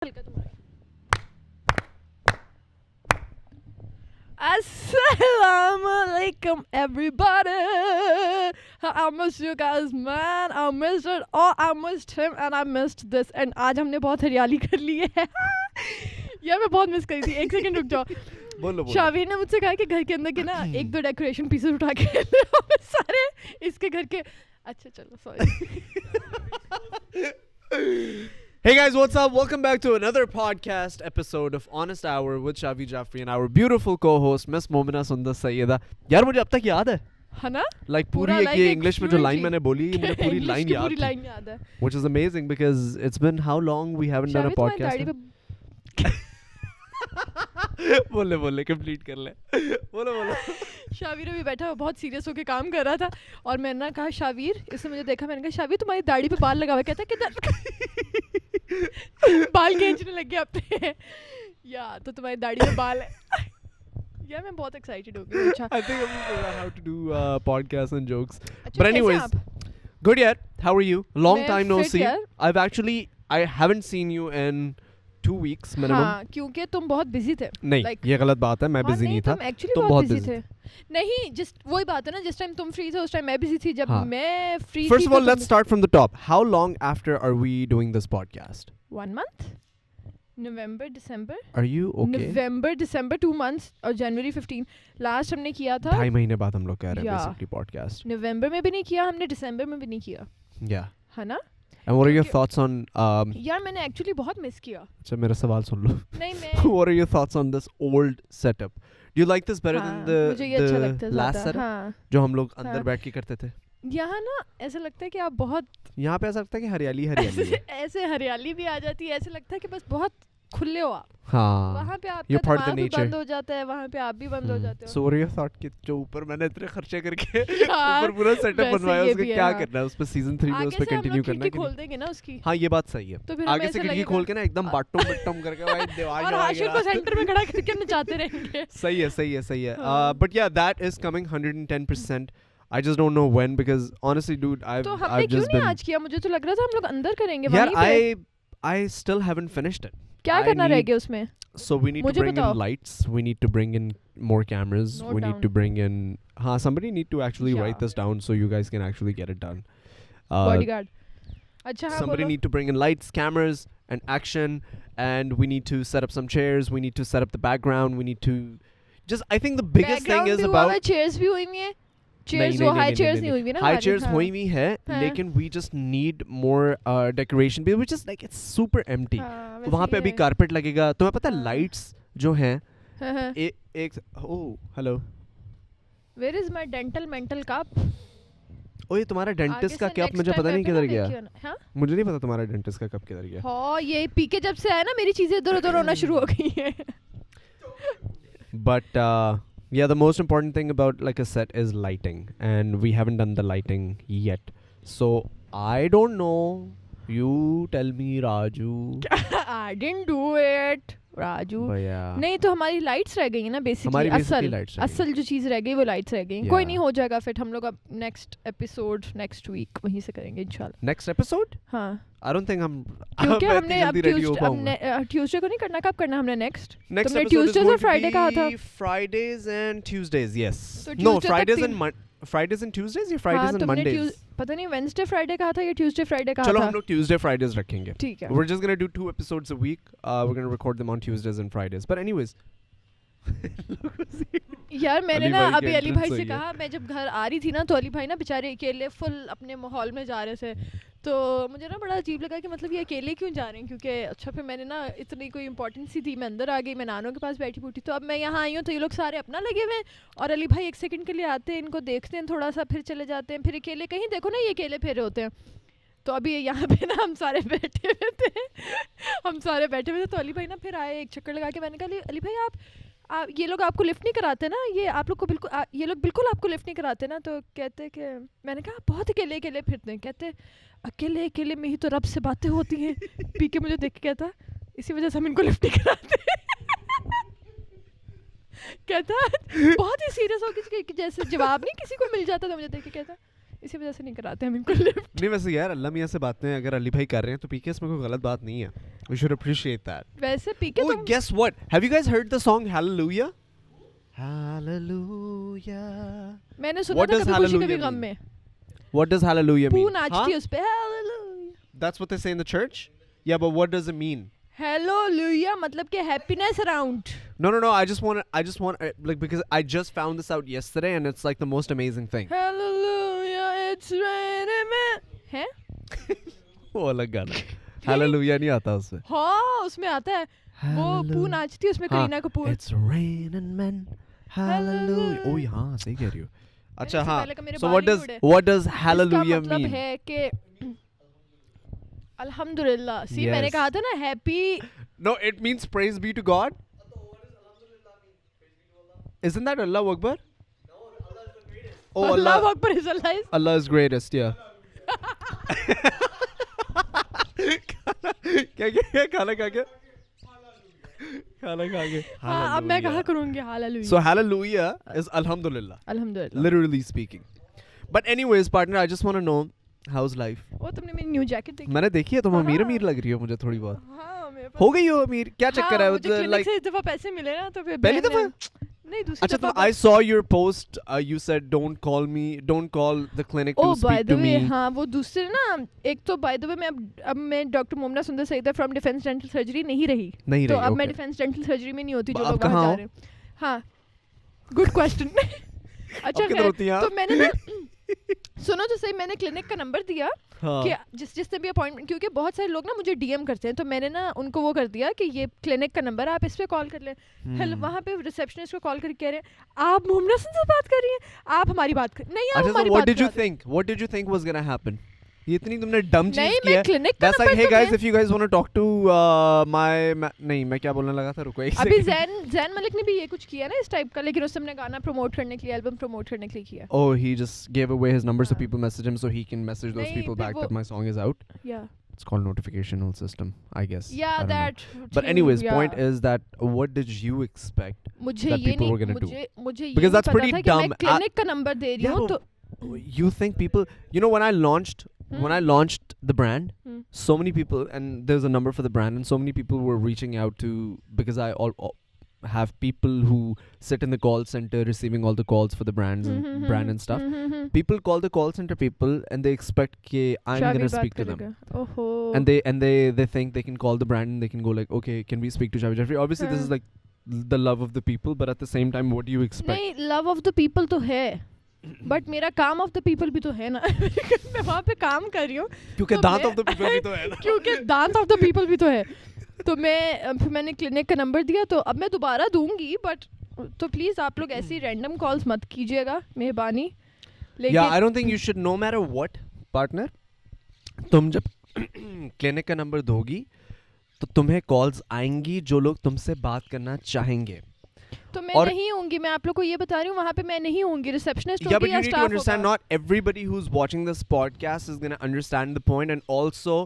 Assalamualaikum everybody. I missed you guys man. I missed it. Oh, I missed him and I missed this. And आज हमने बहुत हरियाली कर ली है. यार मैं बहुत मिस करी थी. एक सेकंड रुक जाओ. बोलो. शावीर ने मुझसे कहा कि घर के अंदर के ना एक दो डेकोरेशन पीसेस उठा के सारे इसके घर के. अच्छा चलो sorry. Hey guys, what's up? Welcome back to another podcast episode of Honest Hour with Shavi Jaffrey and our beautiful co-host Miss Momina Sundar Sayyeda. यार मुझे अब तक याद है. है ना? Like पूरी एक ये English में जो line मैंने बोली मुझे पूरी line याद है. Which is amazing because it's been how long we haven't done a podcast. बोले कंप्लीट कर ले. बोलो. शावीर अभी बैठा बहुत सीरियस होके काम कर रहा था और मैंने ना कहा शावीर, इसने मुझे देखा, मैंने कहा शावीर तुम्हारी दाढ़ी पे बाल लगा हुआ है. कहता किधर? बाल खींचने लग गया अपने. या तो तुम्हारी दाढ़ी पे बाल है. यार मैं बहुत एक्साइटेड हो गई. अच्छा I think I'm figuring out how to do podcasts and jokes. But anyways, good yaar. How are you? Long time no see. I haven't seen you in 2 weeks minimum. हाँ, क्योंकि तुम बहुत बिजी थे. नहीं, ये गलत बात है. मैं बिजी नहीं था. तुम बहुत बिजी थे. नहीं, जस्ट वही बात है ना, जिस टाइम तुम फ्री थे उस टाइम मैं बिजी थी. जब मैं फ्री थी. First of all, let's start from the top. How long after are we doing this podcast? 1 month. November, December. Are you okay? November, December 2 months और January 15. लास्ट हमने किया था 2.5 महीने बाद हम लोग कह रहे हैं basically podcast. November में भी नहीं किया हमने, December में भी नहीं किया. Yeah. है ना? And what are your thoughts on यार मैंने एक्चुअली बहुत मिस किया. अच्छा मेरा सवाल सुन लो. नहीं मैं What are your thoughts on this old setup? Do you like this better than the last setup? जो हम लोग अंदर बैठ के करते थे. यहाँ ना ऐसा लगता है कि आप बहुत यहाँ पे ऐसा लगता है कि हरियाली है. ऐसे हरियाली भी आ जाती है. ऐसे लगता है कि बस बहुत खुले हो आप. हाँ. वहाँ पे आपका दिमाग भी बंद हो जाता है, वहाँ पे आप भी बंद हो जाते हो. So what are your thoughts कि जो ऊपर मैंने इतने खर्चे करके ऊपर पूरा सेटअप बनवाया उसका क्या करना है? उस पे सीजन 3 में उस पे कंटिन्यू करना है कि खोल देंगे ना उसकी. हाँ ये बात सही है. आगे से खिड़की खोल के ना एकदम बट्टम करके भाई दीवार और हाशिर को सेंटर में खड़ा करके नचाते रहेंगे. सही है. But yeah, that is coming 110%. I just don't know when because honestly dude I've तो हमने क्यों नहीं आज किया? मुझे तो लग रहा था हम लोग अंदर करेंगे वहीं पे. यार I still haven't finished it. क्या करना रह गया उसमें? So we need to bring in lights. We need to bring in more cameras. We need to bring in. Somebody need to actually write this down so you guys can actually get it done. Bodyguard. अच्छा somebody need to bring in lights, cameras, and action. And we need to set up some chairs. We need to set up the background. We need to just. I think the biggest thing is about. Chairs भी हुई हैं. Chairs वो high chairs नहीं हुई भी ना. High chairs हुई भी है, लेकिन we just need more decoration. Which is like it's super empty. तो वहाँ पे अभी कारपेट लगेगा. तुम्हें पता है लाइट्स जो हैं एक hello Where is my dental mental cup? ओए तुम्हारा डेंटिस्ट का कप मुझे पता नहीं किधर गया. मुझे नहीं पता तुम्हारा डेंटिस्ट का कप किधर गया. हाँ ये पीके जब से आया ना मेरी चीजें इधर-उधर होना शुरू हो गई हैं. But yeah, the most important thing about like a set is lighting, and we haven't done the lighting yet. So I don't know. You tell me, Raju. I didn't do it, Raju. नहीं तो हमारी lights रह गई ना basically. असल जो चीज रह गई वो लाइट्स रह गई. कोई नहीं हो जाएगा. फिर हम लोग अब नेक्स्ट एपिसोड नेक्स्ट वीक वहीं से करेंगे इंशाल्लाह. Next episode? हाँ. I don't think हम क्योंकि हमने अब ट्यूसडे को नहीं करना. कब करना हमने नेक्स्ट? तुमने ट्यूसडेज और फ्राइडे कहा था. Fridays and Tuesdays, yes. No, Fridays and Tuesdays या Fridays and Mondays? पता नहीं वेडनेसडे फ्राइडे कहा था या ट्यूसडे फ्राइडे कहा था. चलो हम लोग Tuesday Fridays रखेंगे. ठीक है. We're just going to do 2 episodes a week. We're going to record them on Tuesdays and Fridays. But anyways. यार मैंने ना अभी अली भाई से कहा, मैं जब घर आ रही थी ना तो अली भाई ना बेचारे अकेले फुल अपने माहौल में जा रहे थे. तो मुझे ना बड़ा अजीब लगा कि मतलब ये अकेले क्यों जा रहे हैं. क्योंकि अच्छा फिर मैंने ना इतनी कोई इंपॉर्टेंस सी थी, मैं अंदर आ गई, मैं नानों के पास बैठी बूठी. तो अब मैं यहाँ आई हूँ तो ये लोग सारे अपना लगे हुए हैं और अली भाई 1 सेकंड के लिए आते हैं, इनको देखते हैं थोड़ा सा, फिर चले जाते हैं. फिर अकेले कहीं देखो ना ये अकेले फेरे होते हैं. तो अभी यहाँ पे ना हम सारे बैठे हुए थे. तो अली भाई ना फिर आए, एक चक्कर लगा के. मैंने कहा अली भाई आप ये लोग आपको लिफ्ट नहीं कराते ना, ये आप लोग को बिल्कुल ये लोग बिल्कुल आपको लिफ्ट नहीं कराते ना. तो कहते कि मैंने कहा बहुत अकेले फिरते हैं. कहते अकेले में ही तो रब से बातें होती हैं. पी के मुझे देख के कहता इसी वजह से हम इनको लिफ्ट नहीं कराते. कहता बहुत ही सीरियस हो कि जैसे जवाब नहीं किसी को मिल जाता. तो मुझे देख के कहता इसी वजह से नहीं कराते हम इनको लिफ्ट. नहीं वैसे यार अल्लाह मियां से बातें अगर अली भाई कर रहे हैं तो पीके इसमें कोई गलत बात नहीं है. We should appreciate that. वैसे पीके Oh, तुम guess what? Have you guys heard the song Hallelujah? Hallelujah. मैंने सुना What था does कभी खुशी hallelujah कभी गम mean? में What does hallelujah पू mean? नाचती है उस पे Hallelujah. That's what they say in the church? Yeah, but what does it mean? Hallelujah मतलब कि happiness around. No. I just want like because I just found this out yesterday and it's like the most amazing thing. Hallelujah, it's raining men. है? वो अलग गाना. Hallelujah नहीं आता उसमें. हाँ उसमें आता है. वो पू नाचती है उसमें Kareena Kapoor. It's raining men. Hallelujah. Oh हाँ सही कह रही हो. अच्छा हाँ. So what does hallelujah मतलब mean? है कि अल्हम्दुलिल्लाह. सी Yes. मैंने कहा था ना happy. No, it means praise be to God. Isn't that Allahu Akbar? Oh, Allahu Akbar is Allah. Allah is greatest, yeah. क्या खाना खा के हाँ अब मैं कहा करूँगी Hallelujah. So hallelujah is alhamdulillah, अल्हम्दुलिल्लाह. literally speaking. But anyways, partner, I just want to know how's life. वो तुमने मेरी न्यू जैकेट देखी? मैंने देखी है, तुम अमीर अमीर लग रही हो मुझे थोड़ी बहुत. हाँ मेरे पास हो गई हो अमीर? क्या चक्कर है? मुझे क्लिनिक से इस दफा पैसे मिले ना तो फिर पहली दफा? नहीं दूसरी अच्छा दफा. तुम I saw your post. You said don't call the clinic to Oh by speak the to way me. हाँ वो दूसरे ना एक तो by the way मैं अब मैं डॉक्टर मोमना सुंदर Saeeda from defence dental surgery नहीं रही. तो अब मैं डिफेंस डेंटल सर्जरी में नहीं होती जो लोग वहाँ जा रहे हैं. हाँ गुड क्वेश्चन. अच्छा खैर तो मैंने ना सुनो तो सही मैंने क्लिनिक का नंबर दिया कि जिससे भी अपॉइंटमेंट क्योंकि बहुत सारे लोग ना मुझे डीएम करते हैं तो मैंने ना उनको वो कर दिया कि ये क्लिनिक का नंबर आप इस पे कॉल कर लें. हेलो वहाँ पे रिसेप्शनिस्ट को कॉल करके कह रहे हैं आप मोमना से बात कर रही हैं आप हमारी बात कर नहीं आप हमारी what बात did you think? What did you think was gonna happen? ये इतनी तुमने डम चीज नहीं की है. मैं क्लिनिक का That's like, नंबर hey तो guys, मैं if you guys want to talk to नहीं मैं क्या बोलने लगा था रुको एक अभी second. जैन मलिक ने भी ये कुछ किया ना इस टाइप का लेकिन उसने अपने गाना प्रमोट करने के लिए एल्बम प्रमोट करने के लिए किया. Oh, he just gave away his number so people message him so he can message those नहीं, people फिर back वो- that my song is out. Yeah. It's called notificational system, I guess. Yeah, I don't know. that. But anyways, point is that what did you expect मुझे that ये people नहीं were gonna do? मुझे ये Because नहीं that's पता pretty था कि मैं dumb. क्लिनिक का नंबर दे रही हूँ तो You think people, you know, when I launched the brand, so many people, and there's a number for the brand, and so many people were reaching out to, because I all have people who sit in the call center receiving all the calls for the brands and brand and stuff. People call the call center people and they expect कि I'm Shavi gonna बात speak to them. करेगा. ओहो. And they think they can call the brand and they can go like, okay, can we speak to Shavi Jeffrey? Obviously this is like the love of the people, but at the same time what do you expect? नहीं love of the people तो है but मेरा काम of the people भी तो है ना. मैं वहाँ पे काम कर रही हूँ क्योंकि तो दांत मैं- ऑफ द पीपल भी तो है ना. क्योंकि दांत ऑफ द पीपल भी तो है तो मैं फिर मैंने क्लिनिक का नंबर दिया तो अब मैं दोबारा दूंगी बट तो प्लीज़ आप लोग ऐसी रैंडम कॉल्स मत कीजिएगा मेहरबानी. Yeah, I don't think you should, no matter what, partner, तुम जब क्लिनिक का नंबर दोगी तो तुम्हें कॉल्स आएंगी जो लोग तुमसे बात करना चाहेंगे. तो मैं नहीं होंगी. मैं आप लोग को ये बता रही हूँ वहाँ पे मैं नहीं होंगी. रिसेप्शनिस्ट Yeah, होगी but या you need to staff understand होगा. not everybody who's watching this podcast is going to understand the point, and also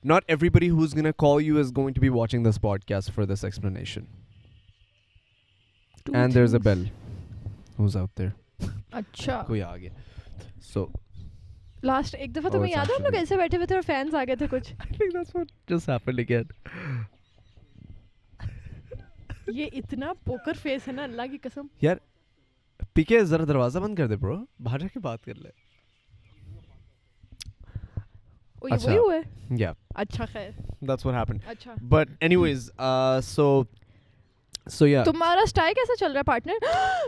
not everybody who's going to call you is going to be watching this podcast for this explanation. Two And there's a things. bell who's out there. अच्छा कोई आ गया. So last एक दफ़ा Oh, तुम्हें it's याद है हम लोग actually- ऐसे बैठे हुए थे और फैंस आ गए थे कुछ. I think that's what just happened again. ये इतना पोकर फेस है ना अल्लाह की कसम. यार पीके जरा दरवाजा बंद कर दे ब्रो, बाहर जाके बात कर ले. ओ ये अच्छा. वही हुआ है. Yeah, अच्छा खैर. that's what happened. अच्छा. But anyways, so yeah. तुम्हारा स्टाई कैसा चल रहा है पार्टनर?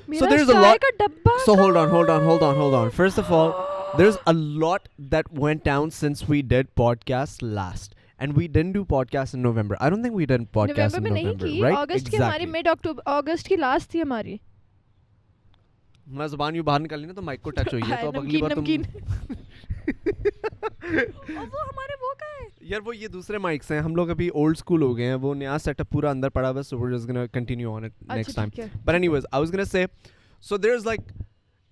मेरा there's a स्टाई lot- का डब्बा. So hold on. First of all, there's a lot that went down since we did podcast last. And we didn't do podcast in November. I don't think we did podcast नवंबर में in नहीं November, की. right? अगस्त की हमारी mid अक्टूबर अगस्त की last थी हमारी. मैं ज़बान यूं बाहर निकाली ना तो माइक को टच हुई है, तो अब अगली बार तुम और वो हमारे वो का है. यार वो ये दूसरे माइक्स हैं, हम लोग अभी ओल्ड स्कूल हो गए हैं, वो नया सेटअप पूरा अंदर पड़ा हुआ है, so we're just gonna continue on it next time. ठीक है. But anyways, I was gonna say, so there's like,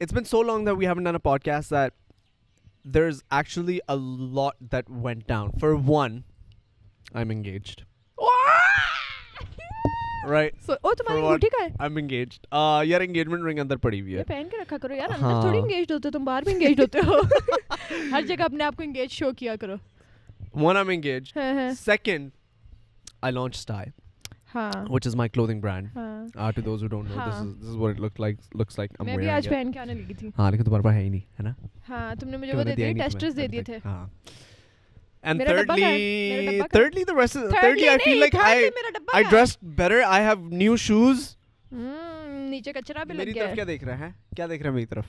it's been so long that we haven't done a podcast that there's actually a lot that went down. For one, I'm engaged. Right? So ओ तुम्हारी For what? अंगूठी का है. I'm engaged. यार engagement ring अंदर पड़ी हुई ये है. पहन के रखा करो यार. हाँ. अंदर थोड़ी एंगेज्ड होते हो तुम, बाहर भी एंगेज्ड होते हो. हर जगह अपने आप को एंगेज शो किया करो. One, I'm engaged. हाँ. Second, I launched Stye, हाँ. which is my clothing brand. हाँ. To those who don't know, हाँ. this is what it looks like. I'm मैं भी wearing आज it. पहन के आने लगी थी. हाँ, लेकिन तुम्हारे पास है ही नहीं, है ना? हाँ, तुमने मुझे कि वो मैंने दे दिया ही दिए, नहीं टेस्टर्स दे तुम्हें दिए अभी थे. तक. हाँ. And मेरा डब्बा कहाँ है? मेरा डब्बा कहाँ है? thirdly, the rest. Thirdly Thirdly, I feel नहीं, like thirdly मेरा डब्बा I कहाँ है? dressed better. I have new shoes. नीचे कचरा भी लग मेरी गया तरफ है. क्या देख रहा है? क्या देख रहा है मेरी तरफ?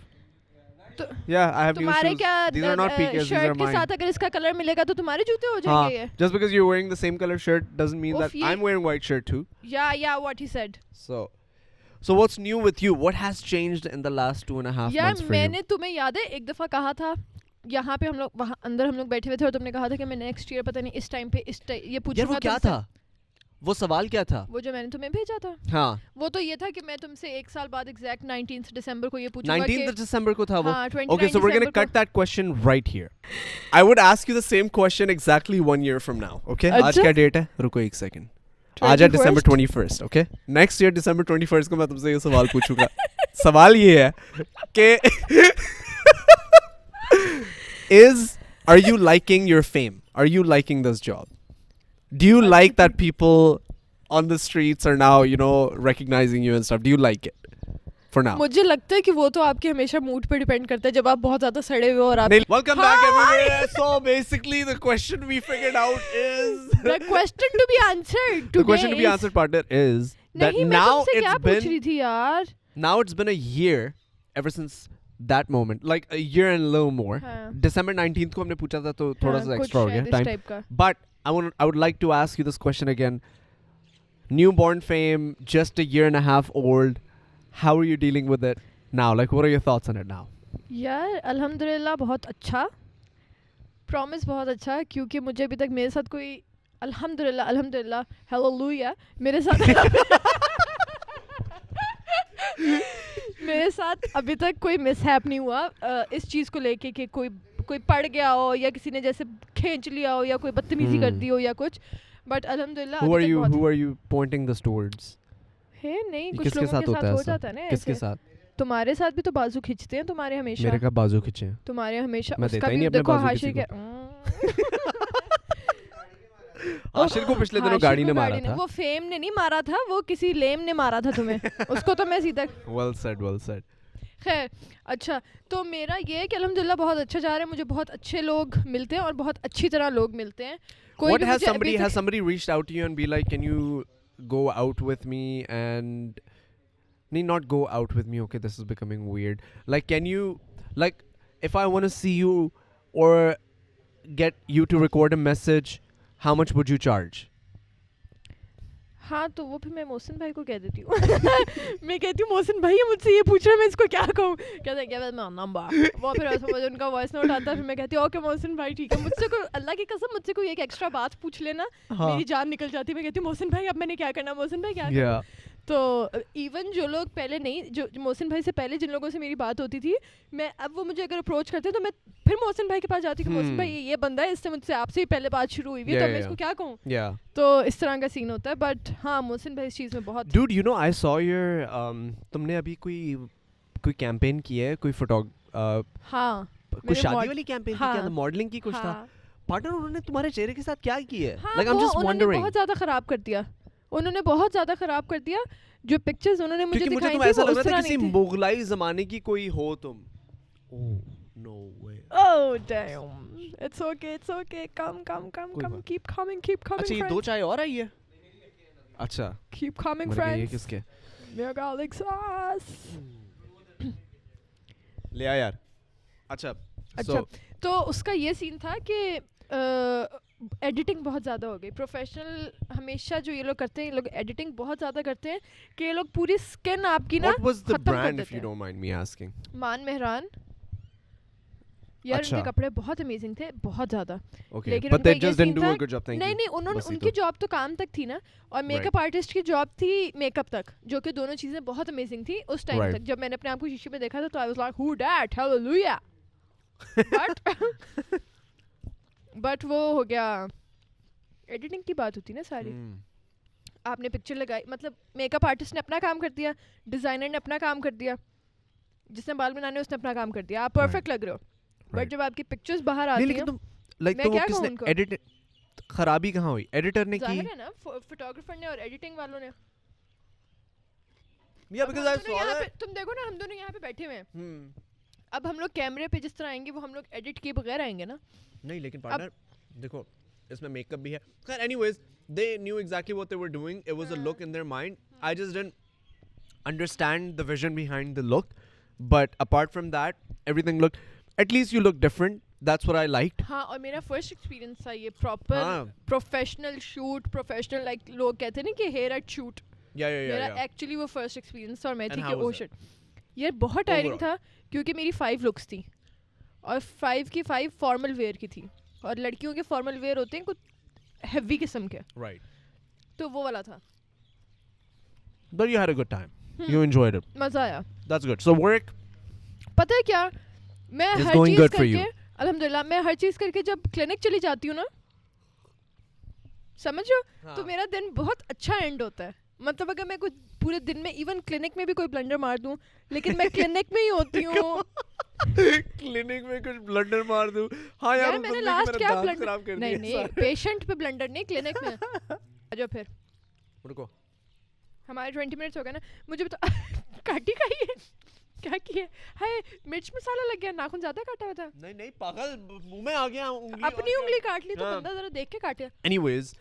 तो Yeah, I have new तुम्हारे shoes. क्या These are not PKs, these are shirt के mine. साथ अगर इसका कलर मिलेगा तो तुम्हारे जूते हो हाँ, जाएंगे ये. just because you're wearing the same color shirt doesn't mean Oof, that ये- I'm wearing white shirt too. Yeah, what he said. So what's new with you? What has changed in the last 2.5 यार months for मैंने you? तुम्हें याद है एक दफा कहा था यहाँ पे हम लोग वहाँ अंदर हम लोग बैठे हुए थे और तुमने कहा था कि मैं नेक्स्ट ईयर पता नहीं इस टाइम पे ये पूछूंगा यार वो क्या तुमसे. था? वो सवाल क्या था? वो जो मैंने तुम्हें भेजा था हाँ. वो तो ये था कि मैं तुमसे 1 साल बाद एग्जैक्ट 19 दिसंबर को ये पूछूंगा 19th of December को था वो. हाँ, 29 Okay, so we're gonna December cut that question right here. I would ask you the same question exactly 1 year from now. Okay? आज अच्छा? क्या डेट है? रुको एक सेकंड. आज है December 21st. Okay? Next year December 21st को मैं तुमसे ये सवाल पूछूंगा. सवाल ये है कि are you liking your fame? Are you liking this job? Do you like that people on the streets are now, recognizing you and stuff? Do you like it? For now. मुझे लगता है कि वो तो आपके हमेशा मूड पे depend करता है जब आप बहुत ज्यादा सड़े हुए और आप Welcome back everybody. So basically the question we figured out is the question to be answered the question to be answered partner is that नहीं मैं now तुमसे क्या पूछ रही it's थी यार. been a year ever since that moment, like a year and a little more. हाँ. December 19th को हमने पूछा था तो थोड़ा सा कुछ extra हो शायद गया इस time. type का. But I would like to ask you this question again. Newborn fame, just a year and a half old. How are you dealing with it now? Like, what are your thoughts on it now? यार अल्हम्दुलिल्लाह बहुत अच्छा. Promise बहुत अच्छा क्योंकि मुझे अभी तक मेरे साथ कोई अल्हम्दुलिल्लाह हालेलुया मेरे साथ अभी तक कोई मिसहैप नहीं हुआ इस चीज़ को लेके कि कोई पड़ गया हो या किसी ने जैसे खींच लिया हो या कोई बदतमीजी कर दी हो या कुछ. बट अल्हम्दुलिल्लाह Who are you pointing this towards? है नहीं कुछ किसके लोगों साथ के होता साथ है हो ऐसा? जाता है ना किसके ऐसे. साथ? तुम्हारे साथ भी तो बाजू खींचते हैं तुम्हारे हमेशा. मेरे का बाजू खींचे हैं. तुम्हारे हमेशा मैं उसका देता ही भी नहीं अपने देखो बाजू हाशिर किसी के आशिर को पिछले दिनों हाशिर गाड़ी को ने मारा था. वो फेम ने नहीं मारा था वो किसी लेम ने मारा था तुम्हें. उसको तो मैं सीधा Well said. खैर अच्छा तो मेरा ये है कि अल्हम्दुलिल्लाह बहुत अच्छा जा रहा है. मुझे बहुत अच्छे लोग मिलते हैं और बहुत अच्छी तरह लोग मिलते हैं. What has somebody reached out to you and be like, can you go out with me and need not go out with me? Okay, this is becoming weird. Like, can you, like, if I want to see you or get you to record a message, how much would you charge? हाँ तो वो फिर मैं मोहसिन भाई को कह देती हूँ. मैं कहती हूँ मोहसिन भाई मुझसे ये पूछ रहा है मैं इसको क्या कहूँ. कहते हैं क्या मैं नंबर वो फिर ऐसा उनका वॉइस नोट आता है. फिर मैं कहती हूँ ओके मोहसिन भाई ठीक है. मुझसे कोई अल्लाह की कसम मुझसे कोई एक एक्स्ट्रा बात पूछ लेना मेरी जान निकल जाती है. मैं कहती हूँ मोहसिन भाई अब मैंने क्या करना. मोहसिन भाई क्या करना. तो इवन जो लोग पहले नहीं जो मोहसिन भाई से पहले जिन लोगों से मेरी बात होती थी मैं अब वो मुझे अगर अप्रोच करते हैं तो मैं फिर मोहसिन भाई के पास जाती हूँ. मोहसिन भाई ये बंदा है इससे मुझसे आपसे ही पहले बात शुरू हुई है तो मैं इसको क्या कहूँ. तो इस तरह का सीन होता है. बट हाँ मोहसिन भाई इस चीज़ में बहुत. Dude, you know, I saw your तुमने अभी कोई कैंपेन की है कोई हाँ कोई शादी वाली कैंपेन की क्या मॉडलिंग की कुछ था. पार्टनर उन्होंने तुम्हारे चेहरे के साथ क्या किया है. Like I'm just wondering. बहुत ज़्यादा खराब कर दिया. उन्होंने बहुत ज़्यादा खराब कर दिया. जो पिक्चर्स उन्होंने मुझे दिखाई थी वो ऐसा लग उस रहा था तरह किसी नहीं थी. मुगलाई ज़माने की कोई हो तुम. Oh no way. Oh damn. It's okay. Come. Keep coming. अच्छा ये 2 चाय और आई है. अच्छा. Keep coming, ये friends. किसके? मेरा garlic sauce. ले आ यार. अच्छा. तो उसका ये सीन था कि एडिटिंग बहुत ज़्यादा हो गई. प्रोफेशनल हमेशा जो ये लोग करते हैं ये लोग एडिटिंग बहुत ज़्यादा करते हैं कि ये लोग पूरी स्किन आपकी ना What was the खत्म कर brand देते if you हैं. don't mind me asking? मान मेहरान यार अच्छा. उनके कपड़े बहुत अमेजिंग थे बहुत ज़्यादा. Okay. लेकिन But उनका they ये just didn't सीन do a था- good job. Thank you. नहीं उन्होंने बस ये उनकी तो. जॉब तो काम तक थी ना और मेकअप आर्टिस्ट की जॉब थी मेकअप तक जो कि दोनों चीज़ें बहुत अमेजिंग थी उस टाइम Right. तक. जब मैंने अपने आप को शीशे में देखा था तो I was like who that hallelujah. But वो हो गया एडिटिंग की बात होती ना सारी. आपने पिक्चर लगाई मतलब मेकअप आर्टिस्ट ने अपना काम कर दिया डिज़ाइनर ने अपना काम कर दिया जिसने बाल बनाने उसने अपना काम कर दिया. आप परफेक्ट लग रहे हो. बट जब आपकी पिक्चर्स बाहर आती हैं लेकिन तुम like मैं तो वो क्या कहूँ किसने उनको? edit खराबी कहाँ हुई? एडिटर ने की? जाहिर है ना, फोटोग्राफर ने और एडिटिंग वालों ने। Yeah, because I saw that. तुम देखो ना, हम दोनों यहाँ पे बैठे हुए हैं। अब हम लोग कैमरे पे जिस तरह आएंगे वो हम लोग एडिट किए बगैर आएंगे ना। नहीं, लेकिन पार्टनर देखो इसमें मेकअप भी है। खैर anyways, they knew exactly what they were doing. It was a look in their mind. I just didn't understand the vision behind the look. But apart from that, everything looked, at least you look different. That's what I liked. हाँ, और मेरा first experience था ये proper professional shoot, professional like लोग कहते हैं ना कि हेयर एट शूट। मेरा एक्चुअली वो फर्स्ट एक्सपीरियंस था और मैं थी कि ओ शिट यार बहुत टायरिंग था, क्योंकि मेरी 5 लुक्स थी और 5 की 5 फॉर्मल वेयर की थी, और लड़कियों के फॉर्मल वेयर होते हैं कुछ हेवी किस्म के, राइट? तो वो वाला था। But you had a good time. You enjoyed it. मजा आया। That's good. So work, पता है क्या, मैं It's हर going चीज good for you. करके अल्हम्दुलिल्लाह, मैं हर चीज करके जब क्लिनिक चली जाती हूँ ना, समझो, तो मेरा दिन बहुत अच्छा एंड होता है। मतलब अगर मैं कुछ पूरे दिन में इवन क्लिनिक में भी कोई ब्लंडर मार दूं, लेकिन मैं क्लिनिक में ही होती हूँ। क्लिनिक में कुछ ब्लंडर मार दूं? हाँ यार, मैंने लास्ट क्या ब्लंडर, नहीं पेशेंट पे ब्लंडर नहीं, क्लिनिक में। आजो फिर रुको, हमारे 20 मिनट्स हो गए ना। मुझे बता काटी खाई है क्या किया? हाय मिर्च मसाला लग गया, नाखून ज्यादा काटा हुआ था। नहीं पागल, मुंह में आ गया उंगली। अपनी उंगली काट ली तो बंदा जरा देख के काटे। एनीवेज,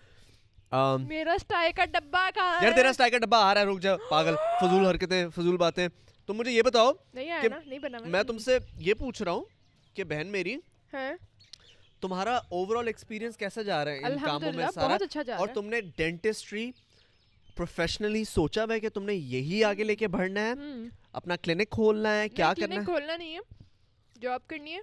मेरा स्टाई का डब्बा कहाँ है? यार तेरा स्टाई का डब्बा आ रहा है, रुक जा पागल। फजूल हरकतें, फजूल बातें। तो मुझे ये बताओ, नहीं आया ना, नहीं बना। मैं तुमसे ये पूछ रहा हूँ कि बहन मेरी, है तुम्हारा ओवरऑल एक्सपीरियंस कैसा जा रहा है इन कामों में सारा? बहुत अच्छा जा रहा है। और तुमने डेंटिस्ट्री प्रोफेशनली सोचा है कि तुमने यही आगे लेके बढ़ना है, अपना क्लिनिक खोलना है, क्या करना है? क्लिनिक खोलना नहीं है, जॉब करनी है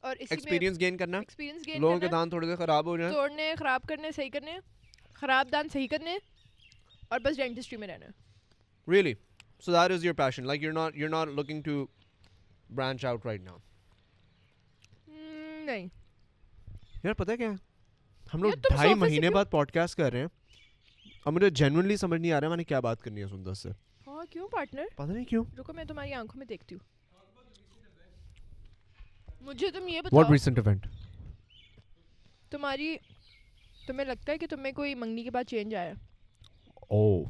और इसी एक्सपीरियंस गेन करना, एक्सपीरियंस गेन लोगों के दांत थोड़े से खराब हो जाए, तोड़ने, खराब करने, सही करने, खराब दांत सही करने, और बस डेंटिस्ट्री में रहना। Really? So that is your passion? Like you're not looking to branch out right now? नहीं यार पता है क्या, हम लोग 2.5 महीने बाद पॉडकास्ट कर रहे हैं और मुझे जेन्युइनली समझ नहीं आ रहा है मैंने क्या बात करनी है सुंदर से। हाँ क्यों पार्टनर? पता नहीं क्यों। रुको मैं तुम्हारी आंखों में देखती हूँ। मुझे तुम ये बताओ, What recent event? तुम्हें लगता है कि तुम्हें कोई मंगनी के बाद चेंज आया? Oh.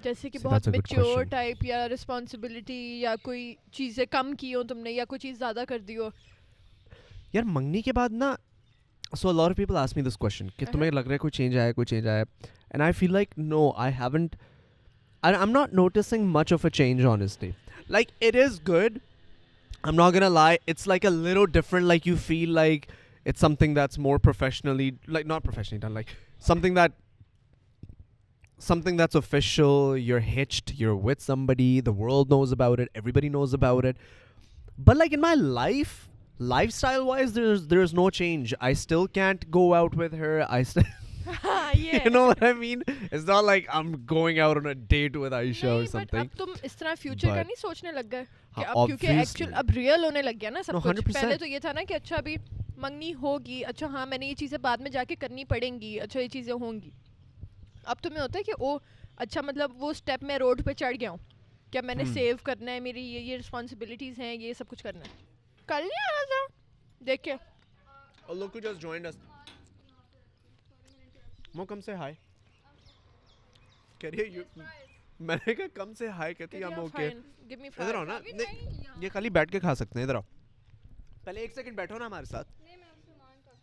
जैसे कि बहुत मैच्योर टाइप, या रिस्पांसिबिलिटी, या कोई चीजें कम की हो तुमने, या कोई चीज ज्यादा कर दी हो? यार मंगनी के बाद ना, so a lot of people ask me this question कि तुम्हें लग रहा है कोई चेंज आया, and I feel like no, I haven't. I'm not noticing much of a change honestly. Like it is good, I'm not gonna lie, it's like a little different, like you feel like it's something that's more professionally, like not professionally done, like something that's official, you're hitched, you're with somebody, the world knows about it, everybody knows about it. But like in my life, lifestyle wise, there's no change. I still can't go out with her. I still yeah. You know what I mean? It's not like I'm going out on a date with Aisha or something. अब तुम इस तरह future का नहीं सोचने लग गए कि अब क्योंकि obviously. एक्चुअल अब रियल होने लग गया ना सब No, कुछ। 100%. पहले तो ये था ना कि अच्छा अभी मंगनी होगी, अच्छा हाँ मैंने ये चीज़ें बाद में जाके करनी पड़ेंगी, अच्छा ये चीज़ें होंगी। अब तुम्हें होता है कि ओ अच्छा मतलब वो स्टेप मैं रोड पे चढ़ गया हूँ, क्या मैंने सेव करना है, मेरी ये रिस्पॉन्सिबिलिटीज़ हैं, ये सब कुछ करना है। कल नहीं आना था देख के। Oh, look who just joined us. Mo, come say hi. करिए you. मैंने कहा come say hi, कहती है I'm okay. Give me इधर आओ ना, ये खाली बैठ के खा सकते हैं, इधर आओ। पहले 1 सेकंड बैठो ना हमारे साथ।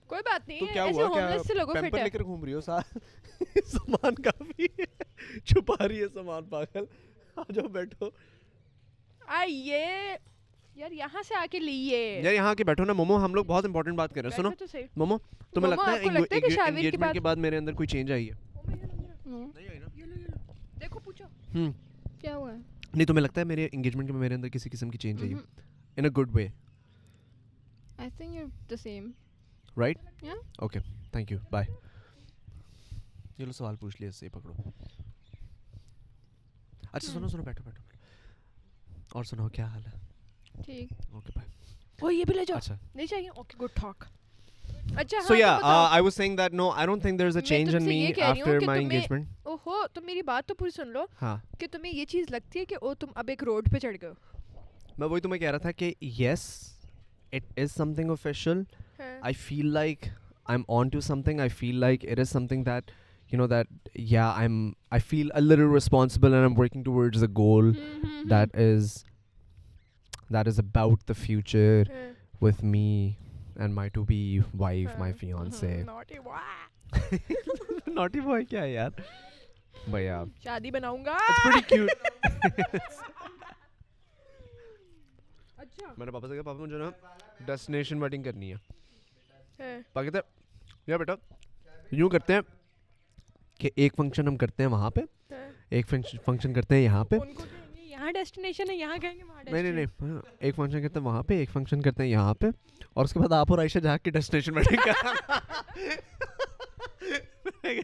कोई बात नहीं तो है, क्या ऐसे हुआ, होमलेस से लोगों क्या फिट पैम्पर है। लेकर घूम रही हो साथ? सामान काफी है, छुपा रही है सामान पागल। आ जाओ बैठो। आइए यार यहाँ से आके लिए। यार यहाँ के बैठो ना मोमो, हम लोग बहुत इंपॉर्टेंट बात कर रहे हैं। सुनो तो सही। मोमो, तुम्हें मोमो, लगता आपको लगता है कि शाविर के एंगेजमेंट के बाद बाद मेरे अंदर कोई चेंज आई है? नहीं आई ना? देखो पूछो क्या हुआ है? नहीं, तुम्हें लगता है मेरे एंगेजमेंट में मेरे अंदर किसी किस्म की चेंज आई है? In a good way, I think you're the same. Right? Yeah. Okay, thank you, bye. ये लो सवाल पूछ लिया, इससे पकड़ो। अच्छा सुनो, बैठो। और सुनाओ क्या हाल है? ठीक। Okay bye. ओ ये भी ले जाओ। अच्छा। नहीं चाहिए? Okay good talk. अच्छा So yeah, I was saying that no, I don't think there's a change in me after my engagement. ओहो, तुम मेरी बात तो पूरी सुन लो। हाँ। कि तुम्हें ये चीज़ लगती है कि ओ तुम अब एक रोड पे चढ़ गए हो? मैं वही तुम्हें कह रहा था कि yes, it is something official. I feel like I'm onto something, I feel like it is something that, you know, that yeah, I feel a little responsible and I'm working towards a goal that is about the future with me and my to be wife, my fiance. Naughty boy. Naughty boy क्या है यार? But yeah, शादी बनाऊंगा. it's pretty cute. अच्छा. मैंने पापा से कहा, पापा मुझे ना डेस्टिनेशन वेडिंग करनी है. है. पापा कहते हैं, यार बेटा यूँ करते हैं कि एक फंक्शन हम करते हैं वहाँ पे, एक फंक्शन करते हैं यहाँ पे. उनको कहेंगे यहाँ डेस्टिनेशन है, यहाँ कहेंगे वहाँ नहीं डेस्टिनेशन. नहीं नहीं, एक फंक्शन करते हैं वहाँ पे, एक फंक्शन करते हैं यहाँ पे, और उसके बाद आप और आयशा जहाँ की डेस्टिनेशन वेडिंग का.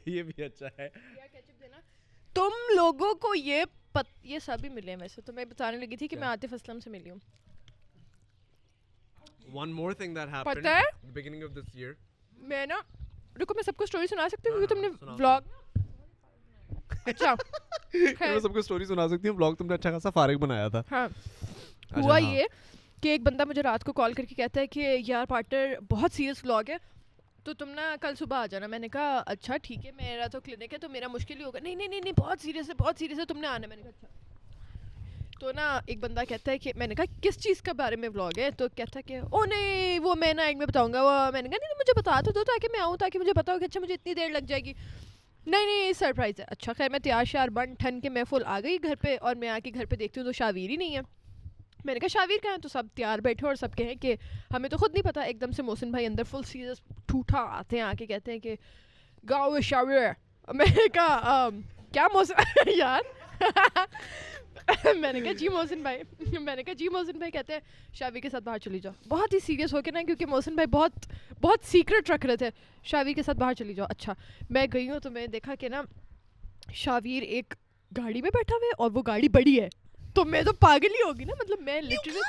ये भी अच्छा है. तुम लोगों को ये सभी मिले हैं वैसे. तो मैं बताने लगी थी कि मैं आतिफ असलम से मिली हूँ. One more thing that happened पता है? at the beginning of this year. मैं ना, रुको मैं सबको स्टोरी सुना सकती हूँ क्योंकि तुमने सुनाओ. व्लॉग. अच्छा. मैं सबको स्टोरी सुना सकती हूँ. ब्लॉग तुमने अच्छा खासा फारिग बनाया था. हाँ. अच्छा, हुआ हाँ. ये कि एक बंदा मुझे रात को कॉल करके कहता है कि यार पार्टनर बहुत सीरियस व्लॉग है, तो तुम ना कल सुबह आ जाना. मैंने कहा अच्छा ठीक है, मेरा तो क्लिनिक है तो मेरा मुश्किल ही होगा. नहीं नहीं नहीं नहीं, बहुत सीरियस है, बहुत सीरियस है, तुमने आना. मैंने कहा अच्छा. तो ना एक बंदा कहता है कि, मैंने कहा किस चीज़ के बारे में व्लॉग है? तो कहता है कि ओ नहीं वो मैं ना एंड में बताऊंगा. वो मैंने कहा नहीं तो मुझे बता तो दो ताकि मैं आऊँ, ताकि मुझे पता हो कि अच्छा मुझे इतनी देर लग जाएगी. नहीं नहीं सरप्राइज़ है. अच्छा खैर मैं तैयार श्यार बन ठन के मैं फुल आ गई घर पे, और मैं आके घर पे देखती हूँ तो शावीर ही नहीं है. मैंने कहा शावीर कहाँ है? तो सब तैयार बैठे और सब कहें कि हमें तो खुद नहीं पता. एकदम से मोहसिन भाई अंदर फुल सीरियस ठूठा आते हैं, आके कहते हैं कि गाँव में शावीर. मैंने कहा क्या मोहसिन यार. मैंने कहा जी मोहसिन भाई. मैंने कहा जी मोहसिन भाई. कहते हैं शावीर के साथ बाहर चली जाओ. बहुत ही सीरियस होके ना, क्योंकि मोहसिन भाई बहुत बहुत सीक्रेट रख रहे थे. शावीर के साथ बाहर चली जाओ. अच्छा मैं गई हूँ तो मैंने देखा कि ना शावीर एक गाड़ी में बैठा हुआ है और वो गाड़ी बड़ी है. तो मैं तो पागल ही होगी ना. मतलब मैं लिटरली,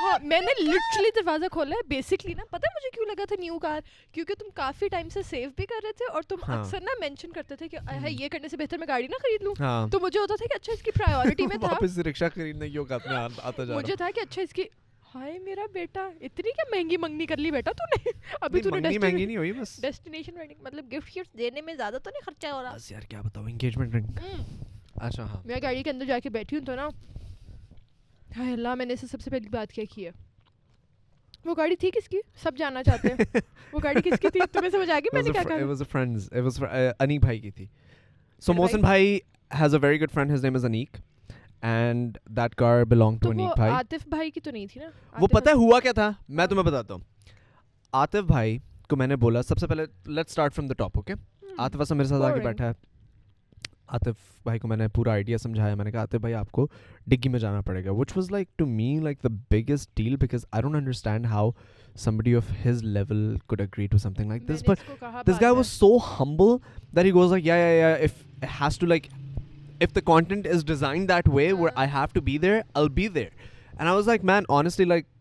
हाँ मैंने लिटरली दरवाज़ा खोला है. बेसिकली ना पता है मुझे क्यों लगा था न्यू कार? क्योंकि तुम काफ़ी टाइम से सेव भी कर रहे थे और तुम अक्सर ना मेंशन करते थे कि है ये करने से बेहतर मैं गाड़ी ना खरीद लूँ. हाँ. तो मुझे होता था कि अच्छा इसकी प्रायोरिटी में था. वापस से रिक्शा खरीदने की औकात में आता जा मुझे था कि अच्छा इसकी, हाय मेरा बेटा इतनी क्या महंगी मंगनी कर ली बेटा तूने. अभी तूने महंगी नहीं हुई, बस डेस्टिनेशन वेडिंग मतलब गिफ्ट देने में ज़्यादा तो नहीं खर्चा हो रहा. बस यार क्या बताऊँ, एंगेजमेंट रिंग. अच्छा हाँ. मैं गाड़ी के अंदर जाके बैठी हूँ तो ना, हाय अल्लाह मैंने इससे सबसे पहली बात क्या की है. वो गाड़ी थी किसकी? सब जानना चाहते हैं. वो गाड़ी किसकी थी? तुम्हें समझ आ गई मैंने क्या कहा? It was a friend's. It was Aneek भाई की थी. So Mohsin भाई has a very good friend. His name is Anik, and that car belonged to तो Anik वो भाई. आतिफ भाई की तो नहीं थी ना? वो पता है हुआ क्या था? मैं तुम्हें बताता हूँ. आतिफ भाई को मैंने बोला सबसे पहले let's start from the top, okay? Atif Assam मेरे साथ आके बैठा है. आतिफ भाई को मैंने पूरा आइडिया समझाया. मैंने कहा आतिफ भाई आपको डिग्गी में जाना पड़ेगा, which was like to me like the biggest deal because I don't understand how somebody of his level could agree to something like this. But this guy was so humble that he goes like yeah if it has to like if the content is designed that way where I have to be there, I'll be there. And I was like man honestly like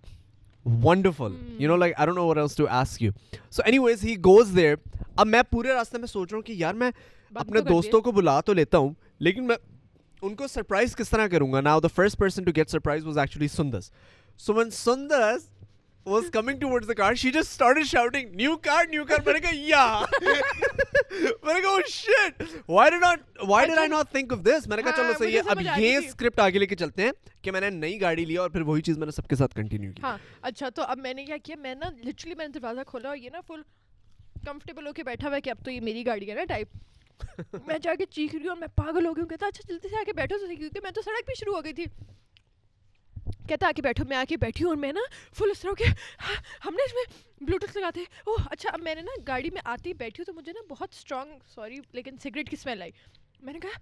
wonderful. You know like I don't know what else to ask you. So anyways he goes there. अब मैं पूरे रास्ते में सोच रहा हूँ कि यार मैं अपने दोस्तों को बुला तो लेता हूँ लेकिन मैं उनको सरप्राइज किस तरह करूँगा. Now the first person to get surprised was actually Sundas. So when Sundas was coming towards the car, she just started shouting, "New car, new car!" मैंने कहा yeah. मैंने कहा oh shit. Why did I not think of this? मैंने कहा चलो सही है. अब ये स्क्रिप्ट आगे लेके चलते हैं कि मैंने नई गाड़ी लिया और फिर वही चीज़ मैंने सबके साथ कंटिन्यू की. हाँ अच्छा तो अब मैंने क्या किया, मैं ना लिटरली मैंने दरवाज़ा खोला और ये ना फुल कंफर्टेबल होके बैठा हुआ है कि अब तो ये मेरी गाड़ी है ना टाइप. मैं जाके चीख रही हूँ और मैं पागल हो गई हूँ. कहता अच्छा जल्दी से आके बैठो तो सही, क्योंकि मैं तो सड़क पे शुरू हो गई थी. कहता आके बैठो. मैं आके बैठी हूँ और मैं ना फुल इस तरह के हमने इसमें ब्लूटूथ लगाते. ओह अच्छा अब मैंने ना गाड़ी में आती बैठी हूँ तो मुझे ना बहुत स्ट्रॉन्ग सॉरी लेकिन सिगरेट की स्मेल आई. मैंने कहा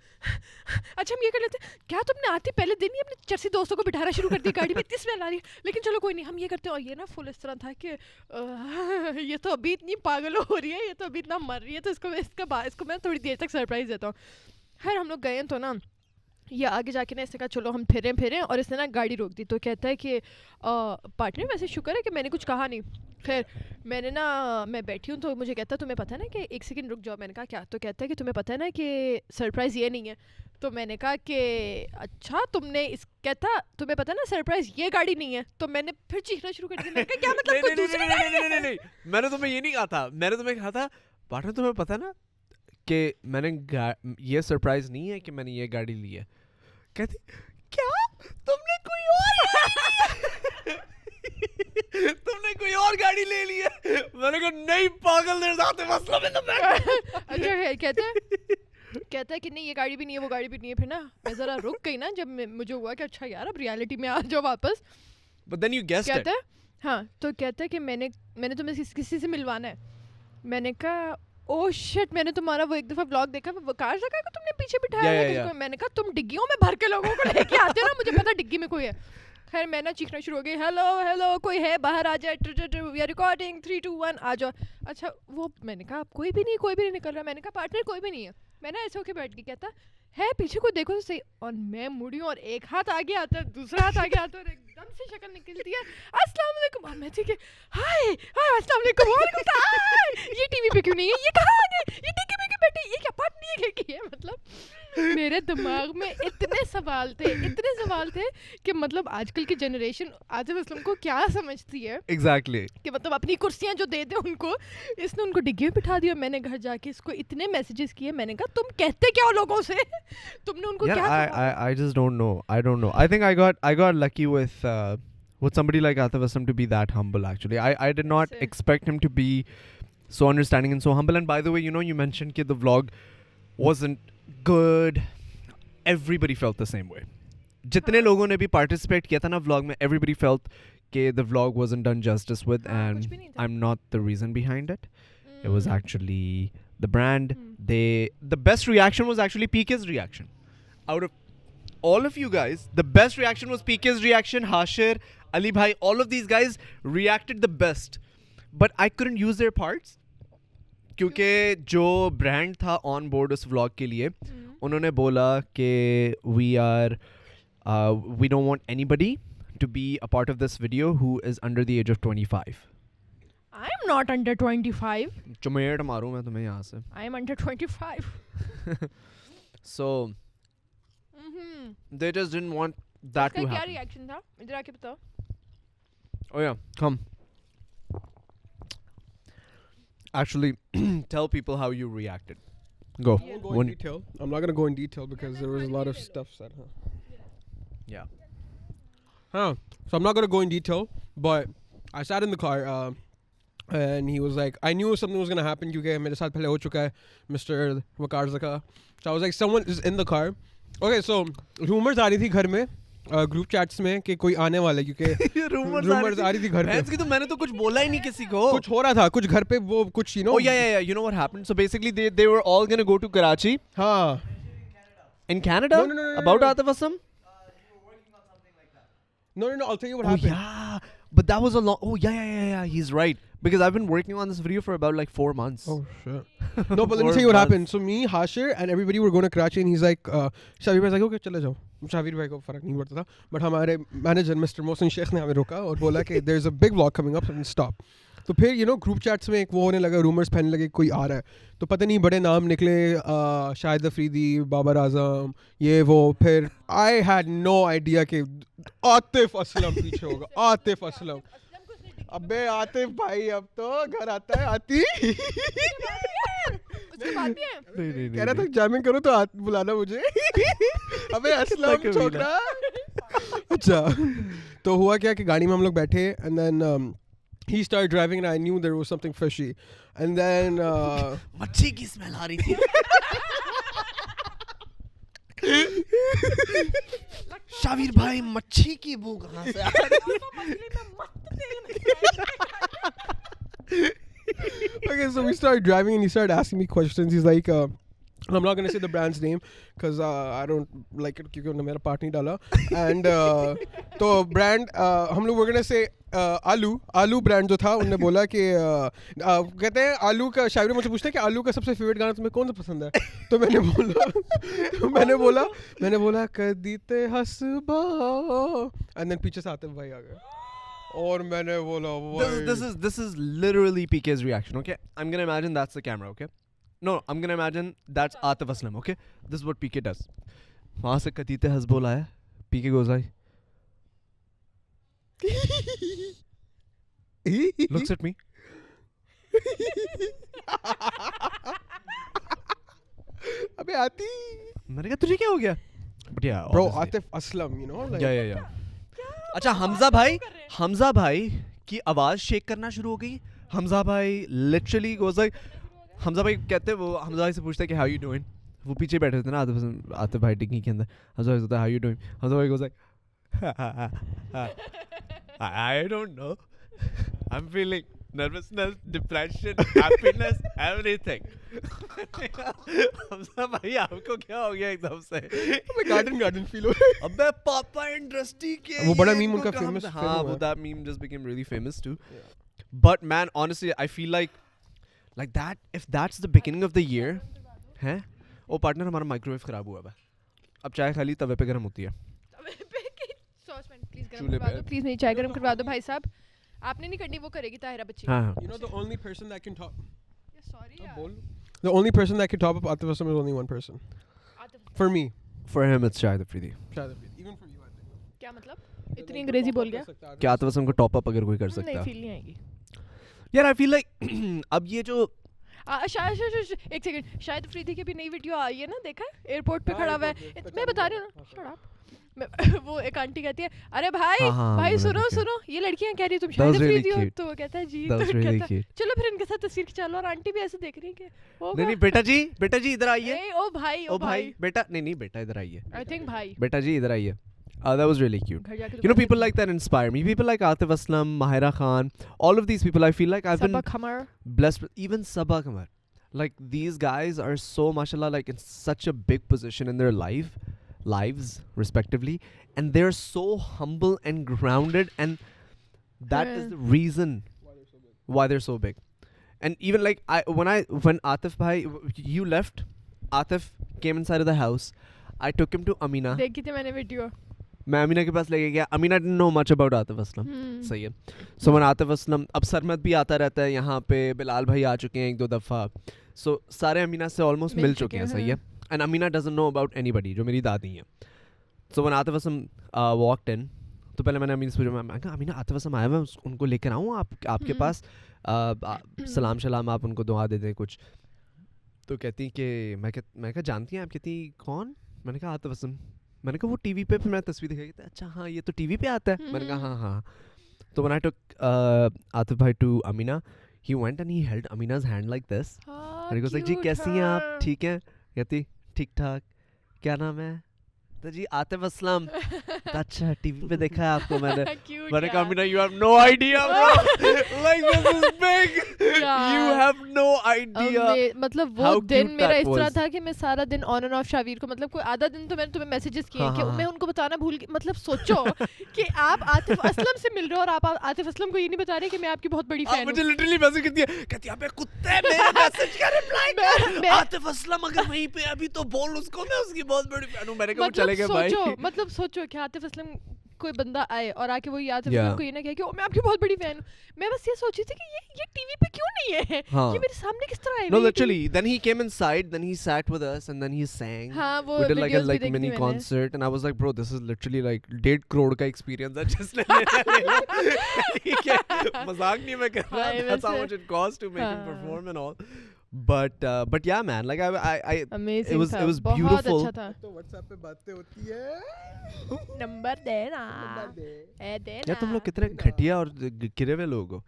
अच्छा हम ये कर लेते हैं क्या, तुमने आते पहले दिन ही अपने चर्सी दोस्तों को बिठाना शुरू कर दिया गाड़ी में, इतनी स्मेल आ रही है, लेकिन चलो कोई नहीं हम ये करते हैं. और ये ना फुल इस तरह था कि ये तो अभी इतनी पागल हो रही है, ये तो अभी इतना मर रही है, तो इसको मैं थोड़ी देर तक सरप्राइज़ देता हूँ. खैर हम लोग गए तो ना ये आगे जाके ना इसने कहा चलो हम फिरें और इसने ना गाड़ी रोक दी. तो कहता है कि पार्टनर वैसे शुक्र है कि मैंने कुछ कहा नहीं. खैर मैंने ना मैं बैठी हूँ तो मुझे कहता है तुम्हें पता है ना कि एक सेकंड रुक जाओ. मैंने कहा क्या? तो कहता है कि तुम्हें पता है ना कि सरप्राइज़ ये नहीं है. तो मैंने कहा कि अच्छा तुमने इस कहता तुम्हें पता ना सरप्राइज ये गाड़ी नहीं है, तो मैंने फिर चीखना शुरू कर दिया। मैंने कहा क्या मतलब कोई दूसरी गाड़ी है? नहीं मैंने तुम्हें ये नहीं कहा था, मैंने तुम्हें कहा था पार्टनर तुम्हें पता ना कि मैंने ये सरप्राइज नहीं है कि मैंने ये गाड़ी ली है। कहती क्या तुमने कोई और तुमने कोई और गाड़ी ले ली है? मैंने कहा नहीं पागल, देयर आते मसला में तो अच्छा कहता है कि नहीं ये गाड़ी भी नहीं है वो गाड़ी भी नहीं है। फिर ना मैं जरा रुक गई ना, जब मुझे हुआ कि अच्छा यार अब रियलिटी में आ जाओ वापस। But then you guessed कहता it. है हाँ, तो कहता है कि मैंने तुम्हें किसी से मिलवाना है। मैंने कहा ओह शिट, मैंने तुम्हारा वो एक दफा व्लॉग देखा, वो कार लगा को तुमने पीछे बिठाया है किसी को। मैंने कहा तुम डिग्गियों में भर के लोगों को लेके आते हो ना, मुझे पता डिग्गी में कोई है। खैर मैं ना चीखना शुरू हो गई, हेलो हेलो कोई है बाहर आ जाए, वी आर रिकॉर्डिंग 3 2 1 आ जाओ। अच्छा वो मैंने कहा कोई भी नहीं निकल रहा। मैंने कहा पार्टनर कोई भी नहीं है। मैंने ऐसे होके बैठ गई। कहता है पीछे को देखो तो सही। और मैं मुड़ी और एक हाथ आगे आता है, दूसरा हाथ आगे आता है और एकदम से शक्ल निकलती है अस्सलाम वालेकुम। मैं ठीक है हाय हाय अस्सलाम वालेकुम वालेकुम हाय, ये टीवी पे क्यों नहीं है, ये कहाँ आ गए, ये टिक्की पे क्यों बैठी, ये क्या पार्ट नहीं है की है। मतलब मेरे दिमाग में इतने सवाल थे कि मतलब आजकल की जनरेशन आतिफ असलम को क्या समझती है Exactly. कि मतलब अपनी कुर्सियां जो दे दे उनको, इसने उनको डिग्गी में बिठा दिया। मैंने घर जाके इसको इतने मैसेजेस किए। मैंने कहा तुम कहते क्या हो लोगों से, तुमने उनको क्या कहा? I just don't know. I don't know. I think I got lucky with somebody like Atif Aslam to be that humble. Actually, I did not Same. expect him to be so understanding and so humble. And by the way, you mentioned that the vlog wasn't good. Everybody felt the same way. जितने लोगों ने भी participate किया था ना vlog में, everybody felt कि the vlog wasn't done justice with, and I'm not the reason behind it. It was actually the brand. The best reaction was actually PK's reaction. Out of all of you guys, the best reaction was PK's reaction. Hashir, Ali Bhai, all of these guys reacted the best. But I couldn't use their parts क्योंकि जो brand था on board उस vlog के लिए, उन्होंने बोला कि we don't want anybody to be a part of this video who is under the age of 25. I am not under 25. चुमेट मारूं मैं तुम्हें यहाँ से. I am under 25. So they just didn't want that to क्या happen. Reaction था इधर आके बताओ. Oh yeah, come. Actually, tell people how you reacted. Go. I won't go in detail. I'm not gonna go in detail because there was a lot of stuff said. Yeah. So I'm not gonna go in detail, but I sat in the car, and he was like, I knew something was gonna happen. क्योंकि मेरे साथ पहले हो चुका है, Mr. Waqar Zaka. So I was like, someone is in the car. Okay, so rumors आ रही थी घर में, ग्रुप चैट्स में कि कोई आने वाला है क्योंकि rumors आ रही थी घर पे. तो मैंने तो कुछ बोला ही नहीं किसी को. कुछ हो रहा था, कुछ घर पे वो कुछ Oh yeah. You know what happened? So basically they were all gonna go to Karachi. हाँ. In Canada? No. About Atif Aslam? No. I'll tell you what Oh happened. yeah. But that was a long. Oh yeah. He's right. Because I've been working on this video for about like 4 months. Oh shit. No, but let me tell you what happened. So me, Hashir, and everybody were going to Karachi, and he's like, Shavir was like, okay, चले जाओ. Shavir भाई को फर्क नहीं पड़ता था. But हमारे manager, Mr. Mohsin Sheikh ने हमें रोका और बोला कि there's a big vlog coming up, and stop. तो फिर ग्रुप चैट्स में एक वो होने लगा, रूमर्स फैलने लगे कोई आ रहा है. तो पता नहीं बड़े नाम निकले, शाहिद अफरीदी, बाबर आजम, ये वो. फिर I had no idea कि आतिफ असलम पीछे होगा. आतिफ असलम. अबे आतिफ भाई अब तो घर आता है. आती नहीं. कह रहा था जैमिंग करो तो बुलाना मुझे. अबे असलम छोकरा. अच्छा तो हुआ क्या कि गाड़ी में हम लोग बैठे, and then he started driving and I knew there was something fishy, and then मच्छी की स्मेल आ रही थी. शाविर भाई मच्छी की बू कहाँ से आ रही है? Okay, so we started driving and he started asking me questions. He's like, I'm not gonna say the brand's name because I don't like it क्योंकि उन्होंने मेरा पार्ट नहीं डाला. And तो brand हम लोग were gonna say आलू brand जो था, उन्होंने बोला कि कहते हैं आलू का. शायरी मुझसे पूछते हैं कि आलू का सबसे फेवरेट गाना तुम्हें कौन सा पसंद है. तो मैंने बोला कदीते हसबा, and then पीछे से आतिफ भाई आ गए और मैंने बोला this is literally PK's reaction. Okay, I'm gonna imagine that's the camera. Okay, no, I'm gonna imagine that's Atif Aslam. Okay, this is what PK does. वहाँ से कतीते हसबोल आया, पी के goes I, looks at me. अबे आती. मैंने कहा तुझे क्या हो गया? But yeah, Bro, obviously. Atif Aslam, you know, like. Yeah. अच्छा, हमजा भाई की आवाज शेक करना शुरू हो गई. हमजा भाई literally goes like, हमजा भाई कहते हैं, वो हमजा भाई से पूछता है कि how you doing? वो पीछे बैठे थे ना आतिफ भाई डिग्गी के अंदर. हमजा भाई होता है how you doing? हमजा भाई goes like, I don't know. I'm feeling nervousness, depression, happiness, everything. Hamza भाई आपको क्या हो गया एकदम से? अबे गार्डन feel हो रहा है. अबे पापा इंडस्ट्री के वो बड़ा ये meme उनका इनको famous कहाँ- film हाँ, हुआ वो है. that meme just became really famous too. Yeah. But man, honestly, I feel like that, if that's the beginning of the year, हैं? ओ पार्टनर हमारा माइक्रोवेव खराब हुआ है. अब चाय खाली तवे पे गर्म होती है. चूल्हे पे. प्लीज नहीं, चाय गरम करवा दो भाई साहब. आपने नहीं करनी, वो करेगी ताहिरा बच्ची. हाँ. You know, the only person that can top. Sorry The only person that can top up Atif Aslam is only one person. For me. For him, it's Shahid Afridi. Even for you, I think. क्या मतलब? इतनी अंग्रेजी बोल गया? क्या आतिफ असलम को top up अगर कोई कर सकता नहीं, है? फील नहीं आएगी. यार आई फील लाइक अब ये जो एक सेकंड, शायद अफरीदी की भी नई वीडियो आई है ना, देखा है? एयरपोर्ट पे खड़ा हुआ है. मैं बता रही हूँ ना, शट अप. वो एक आंटी कहती है, अरे भाई भाई सुनो, ये लड़कियां कह रही है तुम शायद अफरीदी हो. तो वो कहता है जी. तो कहता है चलो फिर इनके साथ तस्वीर खिंचा लो. और आंटी भी ऐसे देख रही है कि नहीं बेटा जी इधर आइए. ओ भाई बेटा नहीं बेटा इधर आइए. आई थिंक भाई बेटा जी इधर आइए. That was really cute. You know, people like that inspire me. People like Atif Aslam, Mahira Khan, all of these people, I feel like I've been blessed with. Even Sabah Kamar. Like, these guys are so, mashallah, like in such a big position in their lives, respectively. And they're so humble and grounded. And that is the reason why they're so big. And even like, when Atif bhai, you left, Atif came inside of the house. I took him to Amina. देखी थी मैंने video. मैं अमीना के पास लेके गया. Amina didn't know much about Atif Aslam. सही है. So when Atif Aslam, अब सरमद भी आता रहता है यहाँ पे, बिलाल भाई आ चुके हैं 1-2 दफ़ा. So सारे अमीना से almost मिल चुके हैं. सही है. And Amina doesn't know about anybody, जो मेरी दादी है. So when Atif Aslam walked in, तो पहले मैंने अमीना से पूछा, मैं कहा अमीना आतिफ असलम आए हुए हैं, उनको लेकर आऊँ आपके पास, सलाम आप उनको दुआ दे दें कुछ. तो कहती कि मैं कहा जानती हैं आप? कहती कौन? मैंने कहा आतिफ असलम. मैंने कहा वो टीवी पे, फिर मैं तस्वीर दिखाई. अच्छा हाँ ये तो टीवी पे आता है. मैंने कहा हाँ. तो when I took आतिफ भाई to Amina, he went and he held Amina's hand like this. And he goes like, जी कैसी हैं आप? ठीक हैं? कहती ठीक ठाक. क्या नाम है? तो जी आतिफ असलम. अच्छा टीवी पे देखा है आपको मैंने. मैंने कहा Amina, you have no idea bro. Like this is big. You have no idea. मतलब वो दिन मेरा इस तरह था कि मैं सारा दिन ऑन एंड ऑफ शावीर को, मतलब कोई आधा दिन तो मैंने तुम्हें मैसेजेस किए कि मैं उनको बताना भूल गई. मतलब सोचो कि आप आतिफ असलम से मिल रहे हो और आप आतिफ असलम को ये नहीं बता रहे कि मैं आपकी बहुत बड़ी फैन हूं. मुझे लिटरली मैसेज करती है, कहती है अबे कुत्ते मेरे मैसेज का रिप्लाई कर. आतिफ असलम अगर वहीं पे अभी तो बोल उसको मैं उसकी बहुत बड़ी फैन हूं. मैंने कहा चले गए भाई. मतलब सोचो कि आतिफ असलम कोई बंदा आए और आके वो आतिफ असलम को ये ना कहे कि मैं आपकी बहुत बड़ी फैन हूं. मैं बस ये सोची थी कि ये टीवी पे क्यों नहीं है. ये मेरे सामने किस तरह आएगा. No, literally. Then he came inside, then he sat with us, and then he sang. हाँ, वो we did like a mini मैंने. concert, and I was like, bro, this is literally like 1.5 crore का experience है. Just ले ठीक है, मजाक नहीं मैं कर रहा. That's how much it cost to make him perform and all. But yeah, man, like I Amazing it was बहुत beautiful. अच्छा था. तो WhatsApp पे बातें होती है. नंबर देना. यार तुम लोग कितने घटिया और गिरे हुए लोग हो.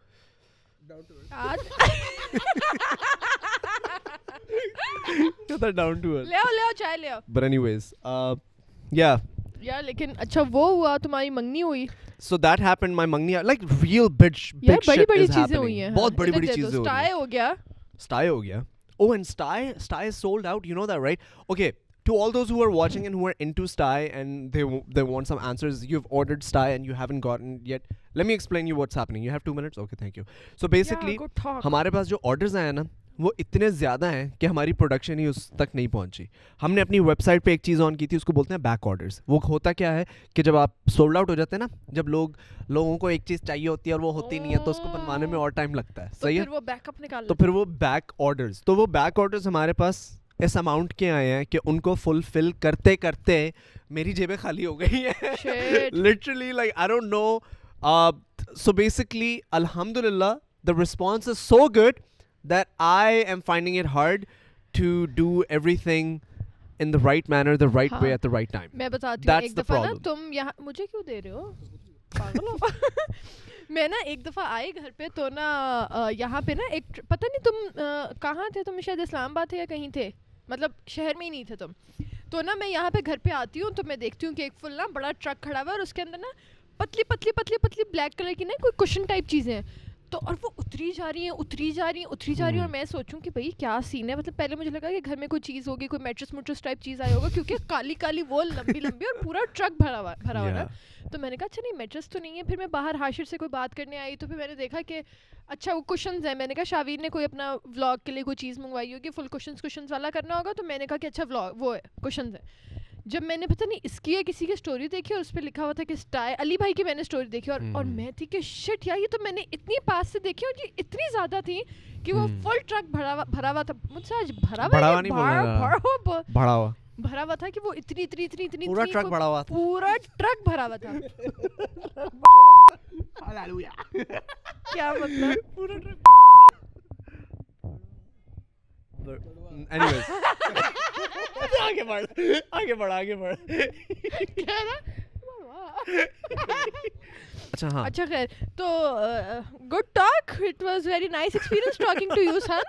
कितना down to earth. ले आओ चाय ले आओ. But anyways, yeah. यार लेकिन अच्छा वो हुआ, तुम्हारी मंगनी हुई. So that happened. My mangni, like real big shit is happening. बड़ी चीजें हुई हैं. बहुत बड़ी चीजें हुई हैं. स्टाई हो गया. Sty हो गया. Oh, and Sty is sold out. You know that, right? Okay. To all those who are watching and who are into Sty and they want some answers, you've ordered Sty and you haven't gotten yet. Let me explain you what's happening. You have 2 minutes? Okay, thank you. So basically, हमारे पास जो orders आए ना, वो इतने ज़्यादा हैं कि हमारी प्रोडक्शन ही उस तक नहीं पहुंची. हमने अपनी वेबसाइट पे एक चीज़ ऑन की थी, उसको बोलते हैं बैक ऑर्डर्स. वो होता क्या है कि जब आप सोल्ड आउट हो जाते हैं ना, जब लोगों को एक चीज़ चाहिए होती है और वो होती नहीं है, तो उसको बनवाने में और टाइम लगता है. सही है. फिर वो बैकअप निकाल, तो फिर वो बैक ऑर्डर्स, तो वो बैक ऑर्डर्स हमारे पास इस अमाउंट के आए हैं कि उनको फुलफिल करते करते मेरी जेबें खाली हो गई हैं. Shit. Literally, like, I don't know. So basically, alhamdulillah, the response is so good that I am finding it hard to do everything in the right manner, the right way हाँ. at the right time. मैं बताती हूँ, That's एक the दफा ना problem. तुम यहाँ मुझे क्यों दे रहे हो, पागल हो. मैं ना एक दफा आई घर पे तो ना यहाँ पे ना एक पता नहीं तुम कहाँ थे, तुम शायद इस्लामाबाद थे या कहीं थे, मतलब शहर में ही नहीं थे तुम. तो ना मैं यहाँ पे घर पे आती हूँ तो मैं देखती हूँ कि एक फुल ना बड़ा ट्रक खड़ा हुआ है और उसके अंदर ना पतली पतली पतली पतली ब्लैक कलर की ना कोई कुशन टाइप चीज़ें हैं. तो और वो उतरी जा रही है उतरी जा रही है उतरी जा रही है और मैं सोचूं कि भाई क्या सीन है. मतलब पहले मुझे लगा कि घर में कोई चीज़ होगी, कोई मैट्रेस मुट्रेस टाइप चीज़ आई होगा, क्योंकि काली काली वो लंबी लंबी और पूरा ट्रक भरा हुआ ना. तो मैंने कहा अच्छा नहीं मैट्रेस तो नहीं है. फिर मैं बाहर हाशिर से कोई बात करने आई तो फिर मैंने देखा कि अच्छा वो कुशन्स हैं. मैंने कहा शावीर ने कोई अपना व्लॉग के लिए कोई चीज़ मंगवाई होगी, फुल कुशन्स वाला करना होगा. तो मैंने कहा कि अच्छा व्लॉग वो है कुशन्स है. जब मैंने पता नहीं इसकी या किसी की स्टोरी देखी और उस पर लिखा हुआ था कि स्टाइल अली भाई की मैंने स्टोरी देखी और मैं थी कि शिट यार ये तो मैंने इतनी पास से देखी और ये इतनी ज़्यादा थी कि वो फुल ट्रक भरा हुआ था. मुझसे आज भरा हुआ था कि वो इतनी पूरा ट्रक भरा हुआ था. पूरा ट्रक भरा हुआ था. क्या मतलब पूरा ट्रक. Anyways. आगे बढ़. क्या ना. अच्छा हाँ. अच्छा खैर तो good talk. It was very nice experience talking to you son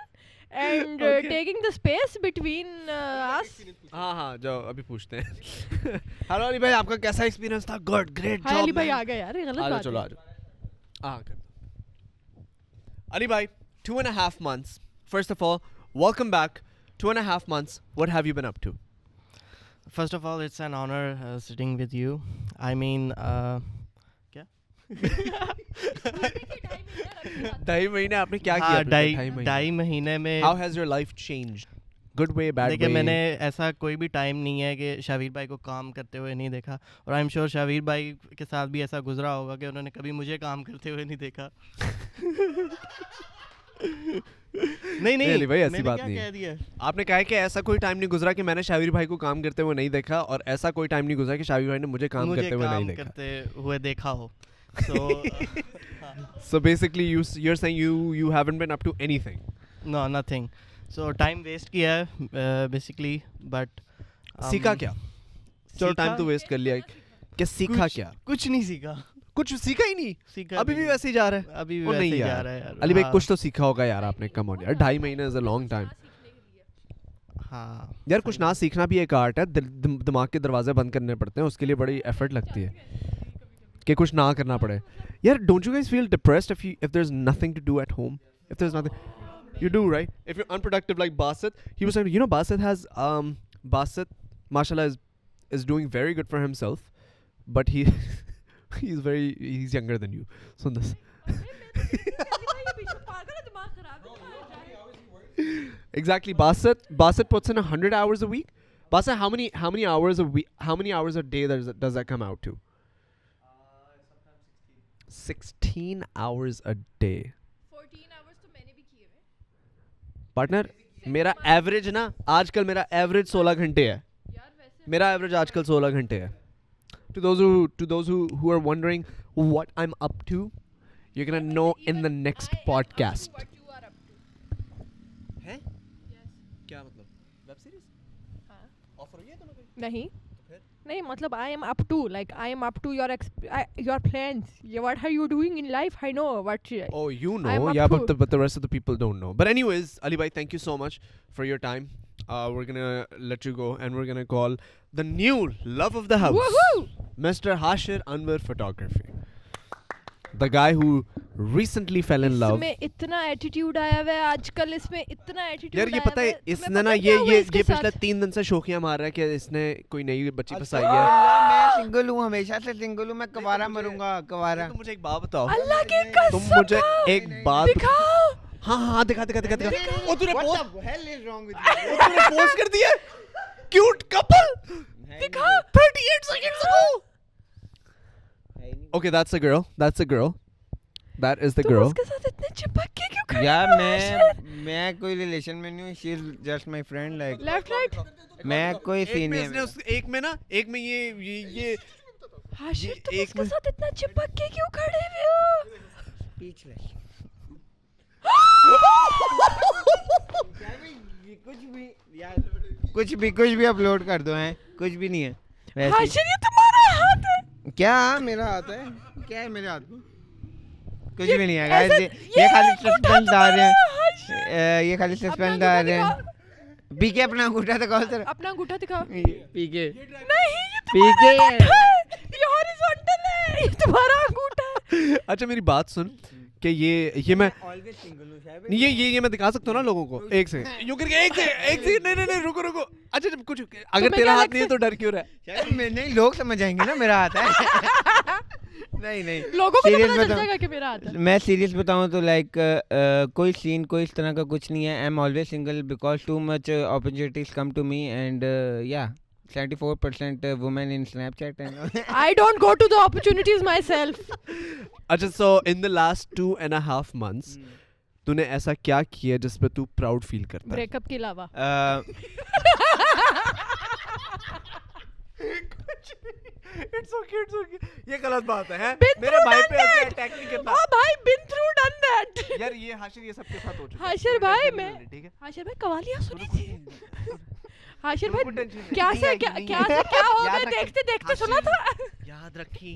and taking the space between us. हाँ जाओ अभी पूछते हैं. हेलो अली भाई, आपका कैसा एक्सपीरियंस था? Good, great job. अली भाई आ गए यार, ये गलत बात है. चलो आ जाओ. अली भाई, 2.5 months. First of all, welcome back. 2.5 months. What have you been up to? First of all, it's an honor sitting with you. I mean, क्या? 2.5 महीने आपने क्या किया? हाँ, 2.5 महीने में. How has your life changed? Good way, bad way? देखिए मैंने ऐसा कोई भी टाइम नहीं है कि शावीर भाई को काम करते हुए नहीं देखा, और आई एम श्योर शावीर भाई के साथ भी ऐसा गुजरा होगा कि उन्होंने कभी मुझे काम करते हुए नहीं देखा. नहीं भाई ऐसी बात नहीं कह दिया. आपने कहा है कि ऐसा कोई टाइम नहीं गुजरा कि मैंने शावीर भाई को काम करते हुए नहीं देखा, और ऐसा कोई टाइम नहीं गुजरा कि शावीर भाई ने मुझे काम करते हुए देखा हो. So basically you're saying you haven't been up to anything? No, nothing. So time waste किया है basically, but सीखा क्या? चलो टाइम तो वेस्ट कर लिया, कि सीखा क्या? कुछ नहीं सीखा. कुछ सीखा ही नहीं. सीखा अभी भी वैसे ही जा रहा है. अभी भी वैसे ही जा रहा है यार. अली भाई कुछ तो सीखा होगा यार आपने. कम ऑन यार, 2.5 महीने इज अ लॉन्ग टाइम. हाँ यार कुछ ना सीखना भी एक आर्ट है. दिमाग के दरवाजे बंद करने पड़ते हैं, उसके लिए बड़ी एफर्ट लगती है कि कुछ ना करना पड़े. यार don't you guys feel depressed if there's nothing to do at home? If there's nothing, you do, right? If you're unproductive like Basit, he was saying, Basit has Basit mashallah is doing very good for himself, but he's younger than you. So this exactly. Basit puts in 100 hours a week. Basit, how many hours a week, how many hours a day does that come out to? 16 hours a day. 14 hours तो मैंने भी किए हैं. Partner मेरा average ना आजकल मेरा average 16 घंटे है. मेरा एवरेज आजकल 16 घंटे है. To those who are wondering what I'm up to, you're gonna know in the next podcast. हैं? क्या मतलब? Web series? हाँ. ऑफर हुई है तुम्हें कोई? नहीं. नहीं मतलब I am up to, like I am up to your plans. What are you doing in life? I know what. Oh, you know, I'm up yeah, to. but the rest of the people don't know. But anyways, Ali bhai, thank you so much for your time. We're gonna let you go, and we're gonna call the new love of the house, Woohoo! Mr. Hashir Anwar Photography, the guy who recently fell in love. इसमें इतना attitude आया हुआ है आजकल, इसमें इतना attitude. यार ये पता है इसने ना ये पिछले 3 दिन से शोखियां मार रहा है कि इसने कोई नई बच्ची फंसाई है. मैं सिंगल हूँ, हमेशा से सिंगल हूँ. मैं कवारा मरूंगा, कवारा. तुम मुझे एक बात बताओ. अल्लाह की कसम. तुम मुझे एक बात दिखाओ. हाँ दिखा. ओ तूने What post the hell is wrong with you? Post कर दिया. Cute couple. दिखा. 38 seconds ago. Okay, that's a girl. That is the तुम girl. उसके साथ इतने चिपक के क्यों खड़े यार हो? मैं मैं कोई रिलेशन में नहीं हूँ, she is just my friend like left right मैं कोई सीन एक में ना एक में ये हाशिर तुम एक उसके में- साथ इतना चिपक के क्यों खड़े हुए हो? स्पीचलेस कुछ भी अपलोड कर दो हैं, कुछ भी नहीं है वैसे ही। हाशिर ये तुम्हारा हाथ है। क्या मेरा हाथ है? क्या है मेरे हाथ में? कुछ भी नहीं है गाइस, ये खाली सस्पेंस डाल रहे हैं, ये खाली सस्पेंस डाल रहे हैं। पीके अपना अंगूठा दिखाओ जरा, अपना अंगूठा दिखाओ। पीके नहीं ये पीके अंगूठा है, ये हॉरिजॉन्टल है, ये तुम्हारा अंगूठा है। अच्छा मेरी बात सुन कि ये मैं ऑलवेज सिंगल हूं शायद। ये मैं दिखा सकता हूँ ना लोगों को। एक सेकंड यूं करके एक सेकंड नहीं रुको। अच्छा जब कुछ अगर मैं तेरा क्या हाथ नहीं है तो डर क्यों रहा है? शायद मैं नहीं, लोग समझ जाएंगे ना मेरा हाथ है। नहीं लोगों को तो Serious पता चल बताऊं? जाएगा कि मेरा हाथ है। मैं सीरियस बताऊं तो लाइक कोई सीन कोई इस तरह का कुछ नहीं है। I am always single because too much opportunities come to me and या 74% women in Snapchat and I don't go to the opportunities myself. अच्छा so in the last 2.5 months तूने ऐसा क्या किया जिस पे तू प्राउड फील करता है? ब्रेकअप के अलावा। It's okay. ये गलत बात है हैं? Been मेरे through भाई done पे ऐसे that. अटैक नहीं करना। Oh भाई been through done that. यार ये हाशिर ये सबके साथ हो चुका है। हाशिर कोई भाई tension मैं नहीं लेनी, ठीक है? हाशिर भाई कवालियाँ सुनी थी। हाशिर कोई भाई tension नहीं, क्या नहीं से आएगी, क्या नहीं क्या आएगी। से क्या हो याद गया रखी। देखते देखते सुना हाशिर, था। याद रखी।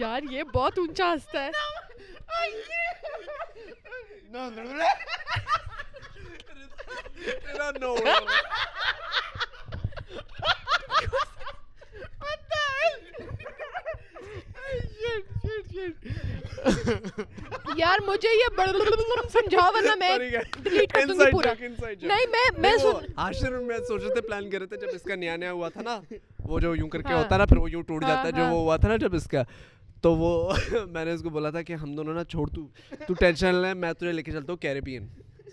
यार ये बहुत ऊंचा हंसता है। तेरा no। यार मुझे ये समझाओ वरना मैं डिलीट कर दूंगी पूरा। नहीं मैं सुन आशिर मैं सोच रहे थे प्लान कर रहे थे जब इसका नया हुआ था ना वो जो यूं करके हाँ। होता है ना फिर वो यूं टूट जाता है जो हाँ। वो हुआ था ना जब इसका तो वो मैंने उसको बोला था कि हम दोनों ना छोड़ तू टेंशन ले मैं तुझे लेके चलता हूँ कैरेबियन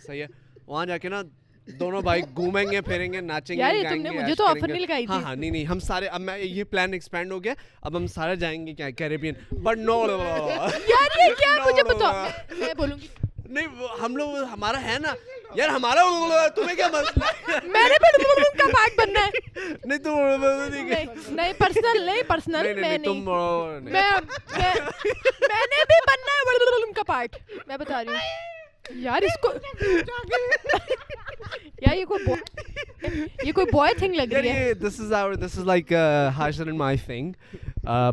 सही है वहाँ जाके ना दोनों भाई घूमेंगे फिरेंगे नाचेंगे यार ये गाएंगे, तुमने मुझे ऐश तो ऑफर करेंगे। नहीं लगाई थी। हाँ नहीं हम सारे अब मैं ये प्लान एक्सपेंड हो गया अब हम सारे जाएंगे क्या कैरेबियन बट नो यार ये क्या है मुझे बताओ। मैं बोलूंगी नहीं हम लोग हमारा है ना यार हमारा तुम्हें क्या मसला है मैंने भी का पार्ट बनना है। नहीं तुम नहीं पर्सनल नहीं, मैं तुम नहीं मैंने भी बनना है का पार्ट मैं बता रही हूँ। यार इसको यार ये कोई बॉय थिंग लग रही है। this is like Hashir and my thing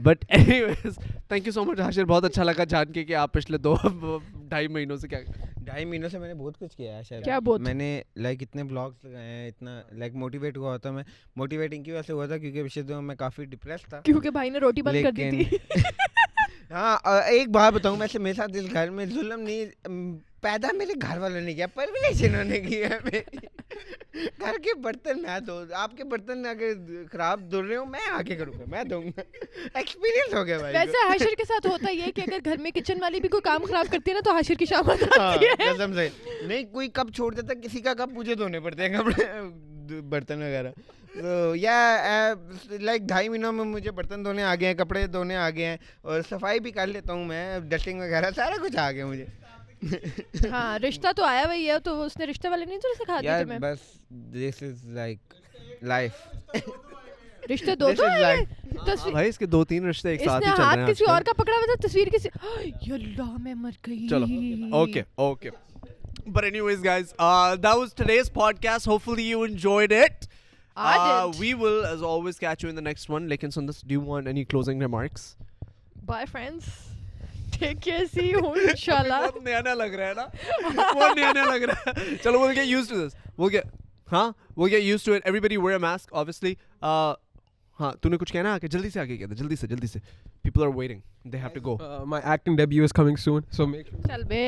but anyways thank you so much Hashir बहुत अच्छा लगा जान के कि आप पिछले 2-2.5 महीनों से क्या 2.5 महीनों से मैंने बहुत कुछ किया है शायद। क्या बहुत? मैंने लाइक इतने ब्लॉग्स लगाए हैं इतना लाइक मोटिवेट हुआ था मैं। मोटिवेटिंग की वजह से हुआ था क्योंकि पिछले दिनों मैं काफ़ी डिप्रेस था क्योंकि भाई ने रोटी बंद कर दी थी। हाँ एक बात बताऊँ वैसे मेरे साथ इस घर में जुल्म नहीं पैदा मेरे घर वालों ने किया परवरिश इन्होंने की है मेरी। घर के बर्तन मैं धो आपके बर्तन अगर खराब धुल रहे हो मैं आके करूँगा मैं दूंगा। एक्सपीरियंस हो गया भाई। वैसे हाशिर के साथ होता ही है कि अगर घर में किचन वाली भी कोई काम खराब करती है ना तो हाशिर की शामत आती है। कसम से नहीं कोई कप छोड़ देता किसी का कप मुझे धोने पड़ते हैं कपड़े बर्तन वगैरह। तो या लाइक 2.5 महीनों में मुझे बर्तन धोने आ गए हैं कपड़े धोने आ गए हैं और सफाई भी कर लेता हूँ मैं डस्टिंग वगैरह सारा कुछ आ गया मुझे। हाँ रिश्ता तो आया वही है तो उसने रिश्ते वाले नहीं तो सिखा दिया यार तुम्हें। बस दिस इज लाइक लाइफ। रिश्ते दो This तो is है ये। life. तस्वीर भाई इसके 2-3 रिश्ते एक साथ इसने ही चल रहे हाथ हैं किसी आजकल। और का पकड़ा हुआ था तस्वीर किसी यल्ला मैं मर गई। चलो okay but anyways guys that was today's podcast hopefully you enjoyed it. I did. We will as always catch you in the next one. लेकिन Sundar do you want any closing remarks? Bye friends. Take care. See you inshallah. बहुत नया लग रहा है ना बहुत नया लग रहा है चलो we'll get used to this we'll get used to it everybody wear a mask obviously हाँ तूने कुछ कहना आके जल्दी से आगे कहता जल्दी से people are waiting they have to go My acting debut is coming soon, so make sure. चल बे.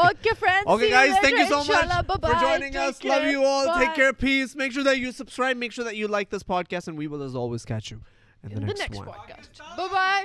Okay friends. Okay see guys, you thank you later, so much inshallah. for Bye-bye. joining Take us. Love care. you all. Take Bye. care. Peace. Make sure that you subscribe. Make sure that you like this podcast, and we will, as always, catch you in the In the next next one. podcast. Bye bye.